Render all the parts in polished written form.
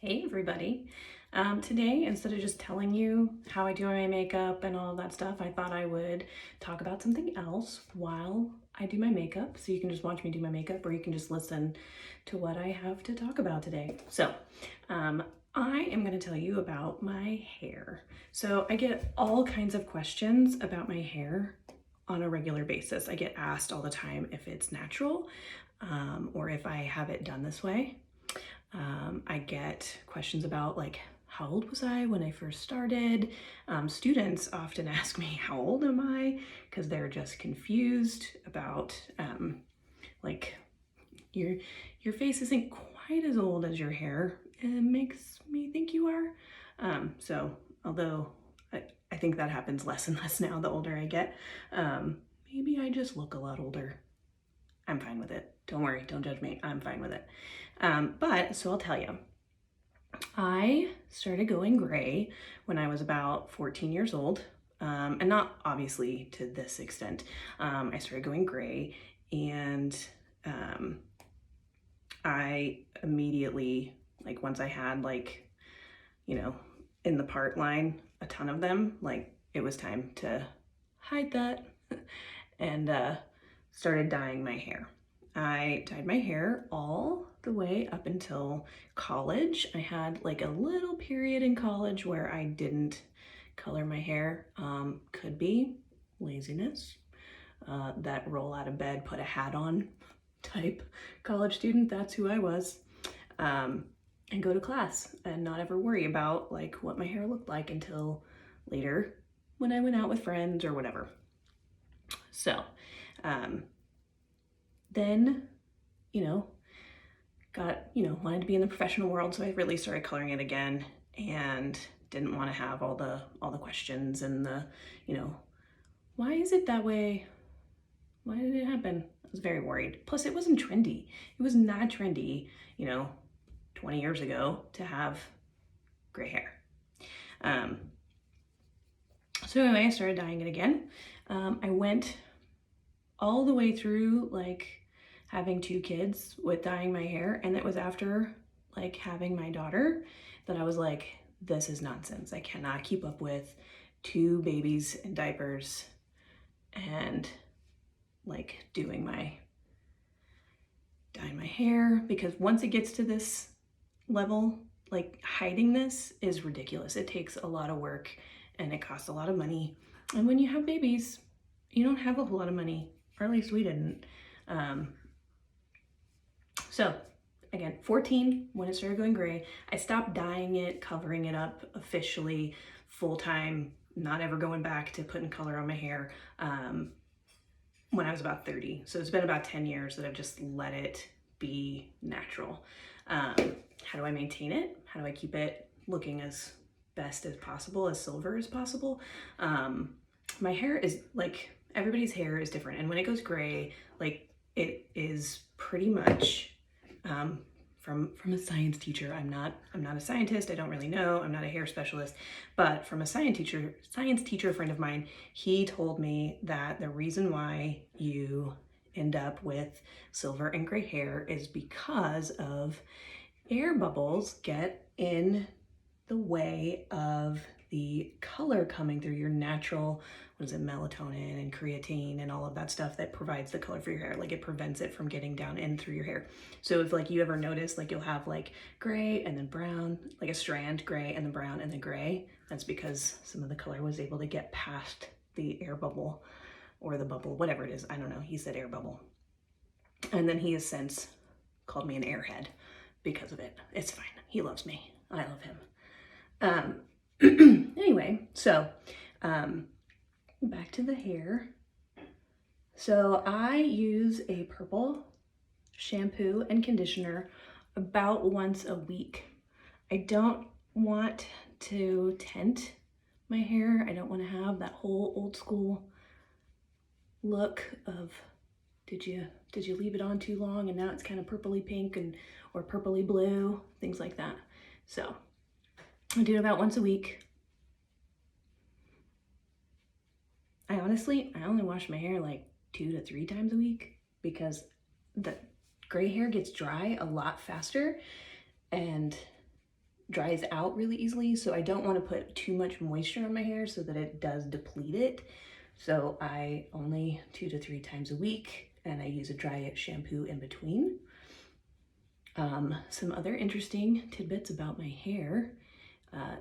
Hey everybody. Today, instead of just telling you how I do my makeup and all of that stuff, I thought I would talk about something else while I do my makeup. So you can just watch me do my makeup or you can just listen to what I have to talk about today. So I am going to tell you about my hair. So I get all kinds of questions about my hair on a regular basis. I get asked all the time if it's natural or if I have it done this way. I get questions about like, how old was I when I first started? Students often ask me, how old am I? Because they're just confused about like your face isn't quite as old as your hair. It makes me think you are. So although I think that happens less and less now the older I get, maybe I just look a lot older. I'm fine with it. Don't worry, don't judge me. I'm fine with it. So I'll tell you. I started going gray when I was about 14 years old, and not obviously to this extent. I started going gray, and I immediately, like once I had like, in the part line, a ton of them, like it was time to hide that and started dyeing my hair. I dyed my hair all the way up until college. I had like a little period in college where I didn't color my hair. Could be laziness, that roll out of bed, put a hat on type college student. That's who I was. And go to class and not ever worry about like what my hair looked like until later when I went out with friends or whatever. So then, wanted to be in the professional world, so I really started coloring it again and didn't want to have all the questions and the, why is it that way? Why did it happen? I was very worried. Plus, it wasn't trendy. It was not trendy, 20 years ago to have gray hair. So anyway, I started dyeing it again. I went all the way through like having 2 kids with dyeing my hair, and it was after like having my daughter that I was like, this is nonsense. I cannot keep up with 2 babies in diapers and like dyeing my hair, because once it gets to this level, like hiding this is ridiculous. It takes a lot of work and it costs a lot of money. And when you have babies, you don't have a whole lot of money, or at least we didn't. So again, 14, when it started going gray, I stopped dyeing it, covering it up officially, full-time, not ever going back to putting color on my hair, when I was about 30. So it's been about 10 years that I've just let it be natural. How do I maintain it? How do I keep it looking as best as possible, as silver as possible? My hair is like, everybody's hair is different. And when it goes gray, like it is pretty much, from a science teacher. I'm not a scientist. I don't really know. I'm not a hair specialist, but from a science teacher friend of mine, he told me that the reason why you end up with silver and gray hair is because of air bubbles get in the way of the color coming through your natural, melatonin and creatine and all of that stuff that provides the color for your hair. Like it prevents it from getting down in through your hair. So if like you ever notice, like you'll have like gray and then brown, like a strand, gray and then brown and then gray, that's because some of the color was able to get past the air bubble or the bubble, whatever it is. I don't know. He said air bubble. And then he has since called me an airhead because of it. It's fine. He loves me. I love him. Anyway, so back to the hair. So I use a purple shampoo and conditioner about once a week. I don't want to tint my hair. I don't want to have that whole old school look of did you leave it on too long and now it's kind of purpley pink or purpley blue, things like that. So I do it about once a week. I only wash my hair like 2 to 3 times a week because the gray hair gets dry a lot faster, and dries out really easily, so I don't want to put too much moisture on my hair so that it does deplete it. So I only 2 to 3 times a week, and I use a dry shampoo in between. Some other interesting tidbits about my hair,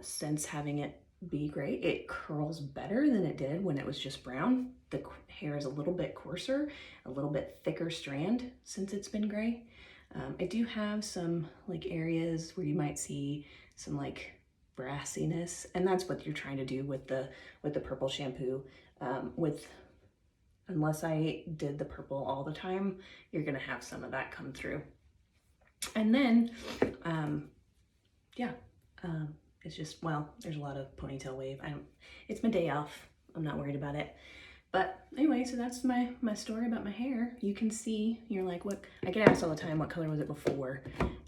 since having it be gray, it curls better than it did when it was just brown. The hair is a little bit coarser, a little bit thicker strand since it's been gray. I do have some like areas where you might see some like brassiness, and that's what you're trying to do with the purple shampoo. Unless I did the purple all the time, you're gonna have some of that come through. And then, it's just, well, there's a lot of ponytail wave. It's my day off. I'm not worried about it. But anyway, so that's my story about my hair. You can see, you're like, what, I get asked all the time, what color was it before?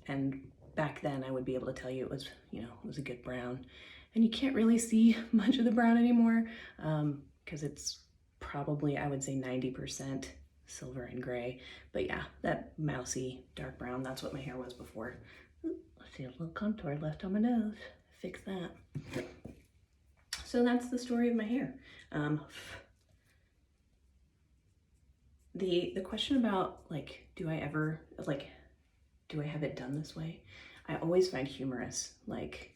And back then I would be able to tell you it was, it was a good brown. And you can't really see much of the brown anymore, because it's probably, I would say 90% silver and gray. But yeah, that mousy dark brown, that's what my hair was before. Ooh, let's see, a little contour left on my nose. Fix that. So that's the story of my hair. The question about like, do I have it done this way? I always find humorous. Like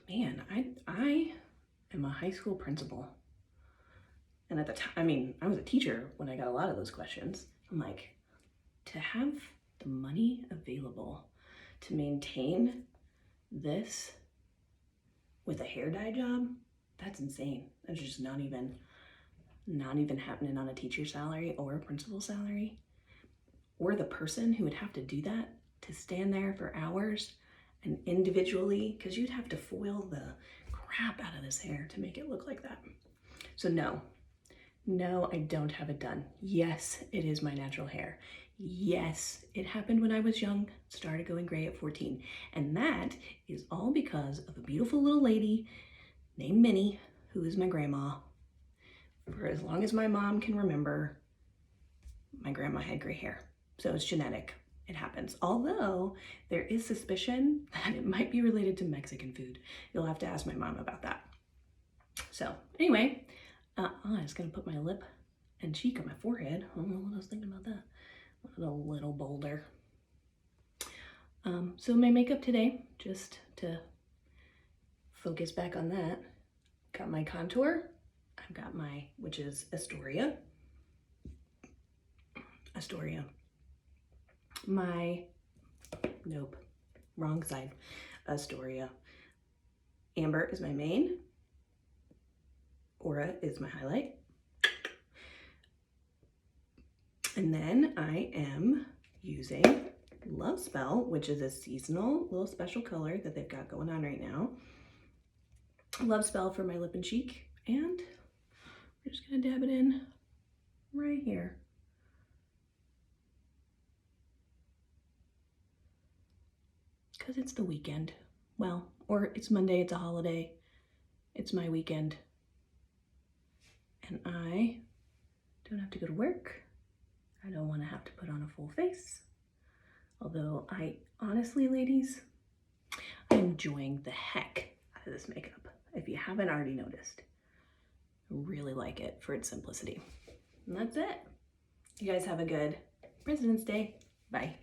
man, I am a high school principal. And at the time, I mean, I was a teacher when I got a lot of those questions. I'm like, to have the money available to maintain this with a hair dye job, that's insane. That's just not even happening on a teacher salary or a principal salary. Or the person who would have to do that, to stand there for hours and individually, because you'd have to foil the crap out of this hair to make it look like that. So no, I don't have it done. Yes, it is my natural hair. Yes, it happened when I was young, started going gray at 14. And that is all because of a beautiful little lady named Minnie, who is my grandma. For as long as my mom can remember, my grandma had gray hair. So it's genetic. It happens. Although there is suspicion that it might be related to Mexican food. You'll have to ask my mom about that. So anyway, I was gonna put my lip and cheek on my forehead. I don't know what I was thinking about that. A little bolder. So my makeup today, just to focus back on that, got my contour. I've got which is Astoria. Nope, wrong side. Astoria. Amber is my main. Aura is my highlight. And then I am using Love Spell, which is a seasonal little special color that they've got going on right now. Love Spell for my lip and cheek. And we're just gonna dab it in right here. Because it's the weekend. Well, or it's Monday, it's a holiday. It's my weekend. And I don't have to go to work. I don't want to have to put on a full face. Although I honestly, ladies, I'm enjoying the heck out of this makeup. If you haven't already noticed, I really like it for its simplicity. And that's it. You guys have a good President's Day. Bye.